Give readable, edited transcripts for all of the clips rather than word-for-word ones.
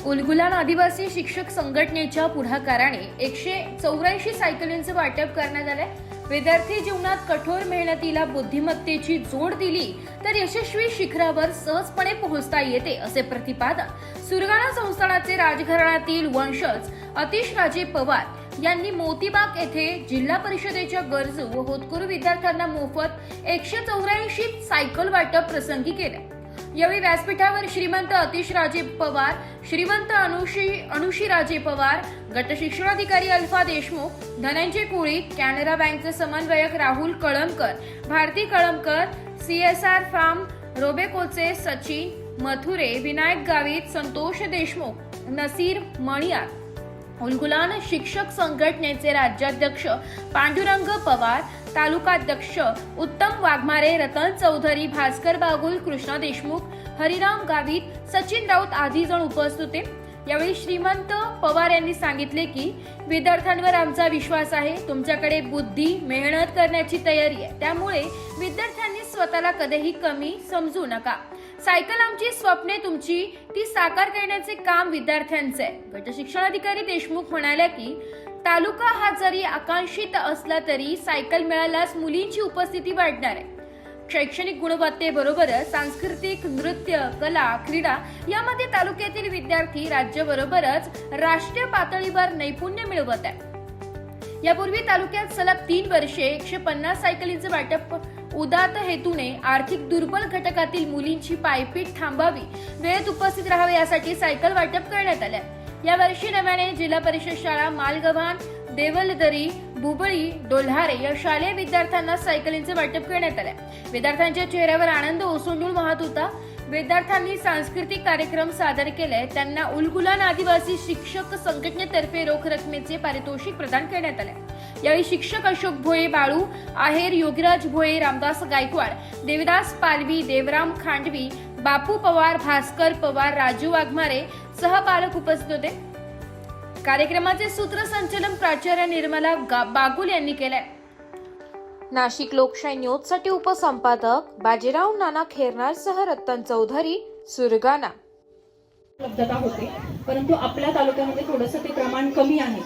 उलगुलान आदिवासी शिक्षक संघटनेच्या पुढाकाराने 184 सायकलींचे वाटप करण्यात आले। विद्यार्थी जीवनात कठोर मेहनतीला बुद्धिमत्तेची जोड दिली तर यशस्वी शिखरावर सहजपणे पोहोचता येते, असे प्रतिपादन सुरगाणा संस्थानाचे राजघराण्यातील वंशज अतिश राजे पवार यांनी मोतीबाग येथे जिल्हा परिषदेच्या गरजू व होतकरू विद्यार्थ्यांना मोफत 184 सायकल वाटप प्रसंगी केले। यावेळी व्यासपीठावर श्रीमंत अतिश राजे पवार, श्रीमंत अनुशी राजे पवार, गट शिक्षणाधिकारी अल्फा देशमुख, धनंजय कोळी, कॅनरा बँकचे समन्वयक राहुल कळमकर, भारती कळमकर, CSR फार्म, रोबेकोचे सचिन मथुरे, विनायक गावित, संतोष देशमुख, नसीर मणियार, उलगुलान शिक्षक संघटनेचे राज्याध्यक्ष पांडुरंग पवार, तालुकाध्यक्ष उत्तम वाघमारे, रतन चौधरी, भास्कर बागुल, कृष्णा देशमुख, हरिराम गावित, सचिन राऊत आदी जण उपस्थित होते। यावेळी श्रीमंत पवार यांनी सांगितले की विद्यार्थ्यांवर आमचा विश्वास आहे, तुमच्याकडे बुद्धी, मेहनत करण्याची तयारी आहे, त्यामुळे विद्यार्थ्यांनी स्वतःला कधीही कमी समजू नका। सायकल आमची, स्वप्ने तुमची, ती साकार करण्याचे काम विद्यार्थ्यांचे आहे। गट शिक्षणाधिकारी देशमुख म्हणाल्या की तालुका हा जरी आकांक्षित असला तरी सायकल मिळाल्यास मुलींची उपस्थिती वाढणार आहे। शैक्षणिक गुणवत्तेबरोबरच सांस्कृतिक, नृत्य, कला, क्रीडा यामध्ये तालुक्यातील विद्यार्थी राज्याबरोबरच राष्ट्रीय पातळीवर नैपुण्य मिळवत आहेत। यापूर्वी तालुक्यात सलग 3 वर्षे 150 सायकलींचे वाटप उदात्त हेतूने आर्थिक दुर्बल घटकातील मुलींची पायपीट थांबावी, वेळेत उपस्थित राहावे यासाठी सायकल वाटप करण्यात आले। यावर्षी नव्याने जिल्हा परिषद शाळा मालगव्हाण, देवलदरी, बुबळी, डोल्हारे या शालेय विद्यार्थ्यांना सायकलींचे वाटप करण्यात आले। विद्यार्थ्यांच्या चेहऱ्यावर आनंद ओसंडून वाहत होता। विद्यार्थ्यांनी सांस्कृतिक कार्यक्रम सादर केले। त्यांना उलगुलान आदिवासी शिक्षक संघटनेतर्फे रोख रकमेचे पारितोषिक प्रदान करण्यात आले। यावेळी शिक्षक अशोक भोये, बाळू आहेर, योगीराज भोये, रामदास गायकवाड, देवदास पालवी, देवराम खांडवी, बापू पवार, भास्कर पवार, राजू वाघमारे सहपालक उपस्थित होते। कार्यक्रमाचे सूत्रसंचालन प्राचार्य निर्मला बागुल यांनी केले। नाशिक लोकशाही न्यूज साठी उपसंपादक बाजीराव नाना खेरनारसह रतन चौधरी, सुरगाणा। उपलब्धता होते, परंतु आपल्या तालुक्यामध्ये थोडंसं ते प्रमाण कमी आहे।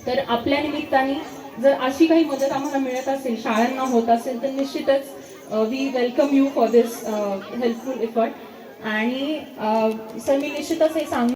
तर आपल्या निमित्ताने जर अशी काही मदत आम्हाला मिळत असेल, शाळांना होत असेल, तर निश्चितच we welcome you for this helpful effort. आणि सर मी निश्चितच हे सांग